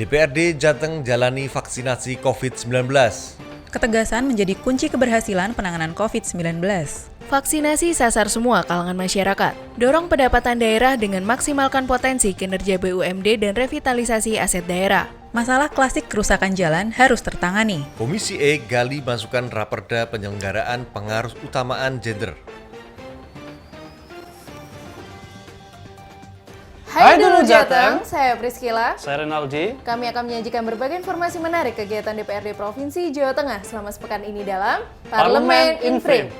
DPRD Jateng jalani vaksinasi COVID-19. Ketegasan menjadi kunci keberhasilan penanganan COVID-19. Vaksinasi sasar semua kalangan masyarakat. Dorong pendapatan daerah dengan maksimalkan potensi kinerja BUMD dan revitalisasi aset daerah. Masalah klasik kerusakan jalan harus tertangani. Komisi E gali masukan Raperda penyelenggaraan pengaruh utamaan gender. Hai dulu Jateng, saya Priscila. Saya Renaldi. Kami akan menyajikan berbagai informasi menarik kegiatan DPRD Provinsi Jawa Tengah selama sepekan ini dalam Parlemen in Frame.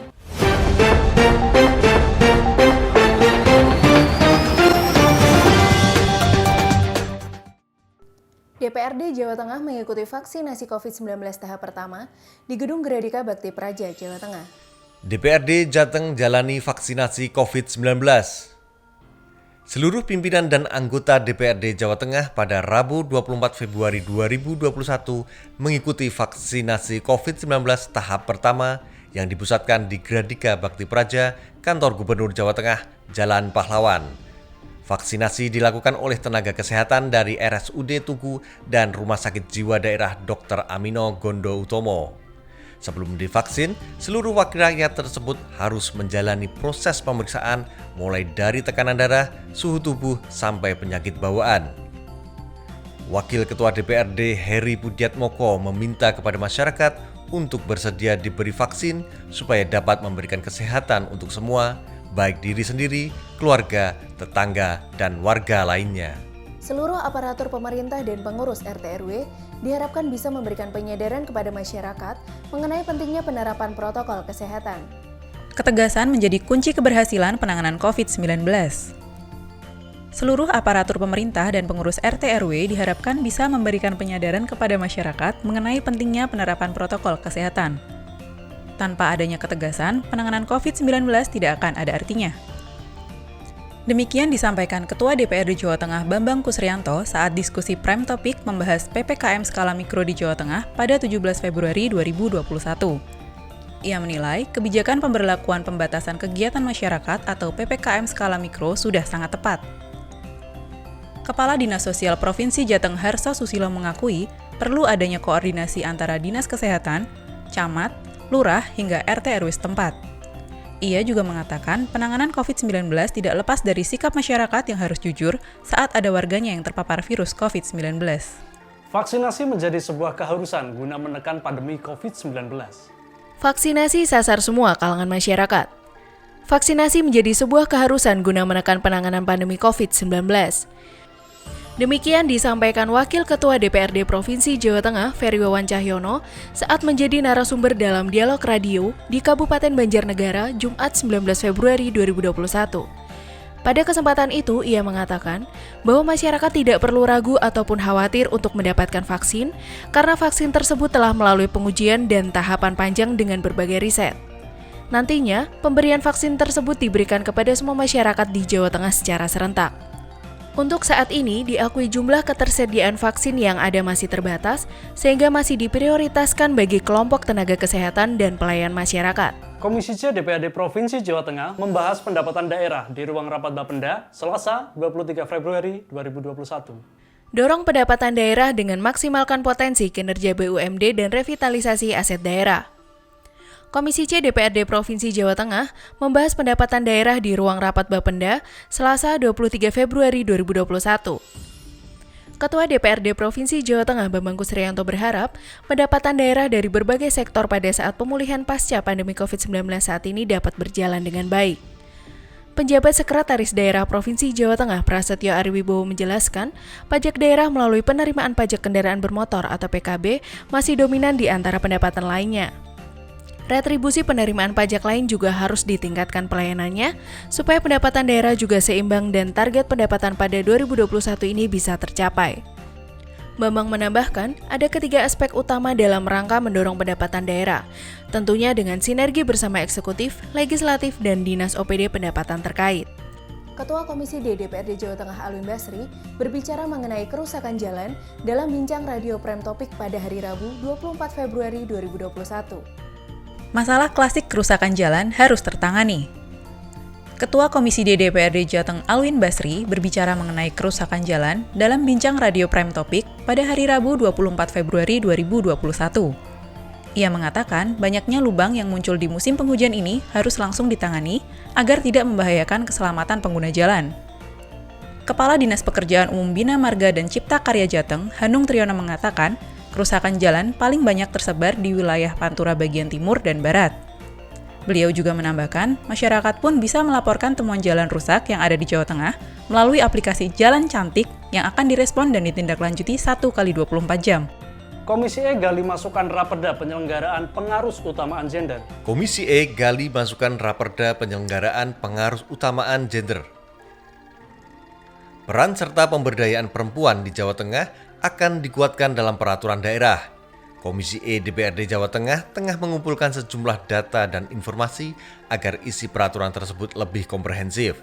DPRD Jawa Tengah mengikuti vaksinasi COVID-19 tahap pertama di Gedung Gradika Bakti Praja, Jawa Tengah. DPRD Jateng jalani vaksinasi COVID-19. Seluruh pimpinan dan anggota DPRD Jawa Tengah pada Rabu 24 Februari 2021 mengikuti vaksinasi COVID-19 tahap pertama yang dipusatkan di Gradika Bakti Praja, Kantor Gubernur Jawa Tengah, Jalan Pahlawan. Vaksinasi dilakukan oleh tenaga kesehatan dari RSUD Tugu dan Rumah Sakit Jiwa Daerah Dr. Amino Gondo Utomo. Sebelum divaksin, seluruh wakil rakyat tersebut harus menjalani proses pemeriksaan mulai dari tekanan darah, suhu tubuh, sampai penyakit bawaan. Wakil Ketua DPRD Heri Budiatmoko meminta kepada masyarakat untuk bersedia diberi vaksin supaya dapat memberikan kesehatan untuk semua, baik diri sendiri, keluarga, tetangga, dan warga lainnya. Seluruh aparatur pemerintah dan pengurus RT RW diharapkan bisa memberikan penyadaran kepada masyarakat mengenai pentingnya penerapan protokol kesehatan. Ketegasan menjadi kunci keberhasilan penanganan COVID-19. Seluruh aparatur pemerintah dan pengurus RT RW diharapkan bisa memberikan penyadaran kepada masyarakat mengenai pentingnya penerapan protokol kesehatan. Tanpa adanya ketegasan, penanganan COVID-19 tidak akan ada artinya. Demikian disampaikan Ketua DPRD Jawa Tengah Bambang Kusrianto saat diskusi Prime Topic membahas PPKM skala mikro di Jawa Tengah pada 17 Februari 2021. Ia menilai kebijakan pemberlakuan pembatasan kegiatan masyarakat atau PPKM skala mikro sudah sangat tepat. Kepala Dinas Sosial Provinsi Jateng Harso Susilo mengakui perlu adanya koordinasi antara Dinas Kesehatan, Camat, Lurah hingga RT RW setempat. Ia juga mengatakan penanganan COVID-19 tidak lepas dari sikap masyarakat yang harus jujur saat ada warganya yang terpapar virus COVID-19. Vaksinasi menjadi sebuah keharusan guna menekan pandemi COVID-19. Vaksinasi sasar semua kalangan masyarakat. Vaksinasi menjadi sebuah keharusan guna menekan penanganan pandemi COVID-19. Demikian disampaikan Wakil Ketua DPRD Provinsi Jawa Tengah, Ferry Wawan Cahyono, saat menjadi narasumber dalam dialog radio di Kabupaten Banjarnegara, Jumat 19 Februari 2021. Pada kesempatan itu, ia mengatakan bahwa masyarakat tidak perlu ragu ataupun khawatir untuk mendapatkan vaksin, karena vaksin tersebut telah melalui pengujian dan tahapan panjang dengan berbagai riset. Nantinya, pemberian vaksin tersebut diberikan kepada semua masyarakat di Jawa Tengah secara serentak. Untuk saat ini, diakui jumlah ketersediaan vaksin yang ada masih terbatas, sehingga masih diprioritaskan bagi kelompok tenaga kesehatan dan pelayan masyarakat. Komisi C DPRD Provinsi Jawa Tengah membahas pendapatan daerah di ruang rapat Bapenda, Selasa 23 Februari 2021. Dorong pendapatan daerah dengan maksimalkan potensi kinerja BUMD dan revitalisasi aset daerah. Komisi C DPRD Provinsi Jawa Tengah membahas pendapatan daerah di ruang rapat Bapenda, Selasa 23 Februari 2021. Ketua DPRD Provinsi Jawa Tengah Bambang Kusrianto berharap pendapatan daerah dari berbagai sektor pada saat pemulihan pasca pandemi COVID-19 saat ini dapat berjalan dengan baik. Penjabat Sekretaris Daerah Provinsi Jawa Tengah Prasetyo Ariwibowo menjelaskan, pajak daerah melalui penerimaan pajak kendaraan bermotor atau PKB masih dominan di antara pendapatan lainnya. Retribusi penerimaan pajak lain juga harus ditingkatkan pelayanannya, supaya pendapatan daerah juga seimbang dan target pendapatan pada 2021 ini bisa tercapai. Bambang menambahkan, ada ketiga aspek utama dalam rangka mendorong pendapatan daerah, tentunya dengan sinergi bersama eksekutif, legislatif, dan dinas OPD pendapatan terkait. Ketua Komisi D DPRD Jawa Tengah Alwin Basri berbicara mengenai kerusakan jalan dalam bincang radio Prime Topic pada hari Rabu 24 Februari 2021. Masalah klasik kerusakan jalan harus tertangani. Ketua Komisi D DPRD Jateng Alwin Basri berbicara mengenai kerusakan jalan dalam bincang Radio Prime Topic pada hari Rabu 24 Februari 2021. Ia mengatakan banyaknya lubang yang muncul di musim penghujan ini harus langsung ditangani agar tidak membahayakan keselamatan pengguna jalan. Kepala Dinas Pekerjaan Umum Bina Marga dan Cipta Karya Jateng, Hanung Triyono mengatakan, kerusakan jalan paling banyak tersebar di wilayah Pantura bagian timur dan barat. Beliau juga menambahkan, masyarakat pun bisa melaporkan temuan jalan rusak yang ada di Jawa Tengah melalui aplikasi Jalan Cantik yang akan direspon dan ditindaklanjuti 1x24 jam. Komisi E gali masukan Raperda penyelenggaraan pengarus utamaan gender. Komisi E gali masukan Raperda penyelenggaraan pengarus utamaan gender. Peran serta pemberdayaan perempuan di Jawa Tengah akan dikuatkan dalam peraturan daerah. Komisi E DPRD Jawa Tengah tengah mengumpulkan sejumlah data dan informasi agar isi peraturan tersebut lebih komprehensif.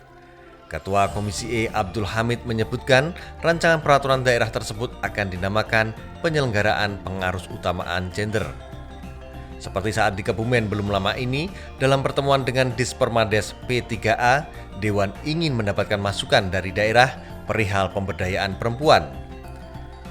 Ketua Komisi E Abdul Hamid menyebutkan rancangan peraturan daerah tersebut akan dinamakan penyelenggaraan pengarus utamaan gender. Seperti saat di Kebumen belum lama ini, dalam pertemuan dengan Dispermades P3A, Dewan ingin mendapatkan masukan dari daerah perihal pemberdayaan perempuan.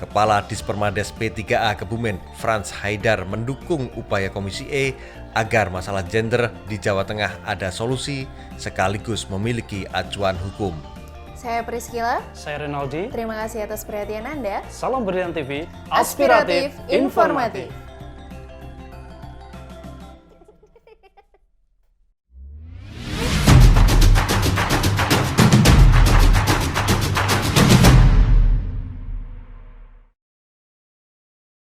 Kepala Dispermades P3A Kebumen, Frans Haidar, mendukung upaya Komisi E agar masalah gender di Jawa Tengah ada solusi sekaligus memiliki acuan hukum. Saya Priscila. Saya Renaldi. Terima kasih atas perhatian Anda. Salam Berlian TV, Aspiratif, informatif.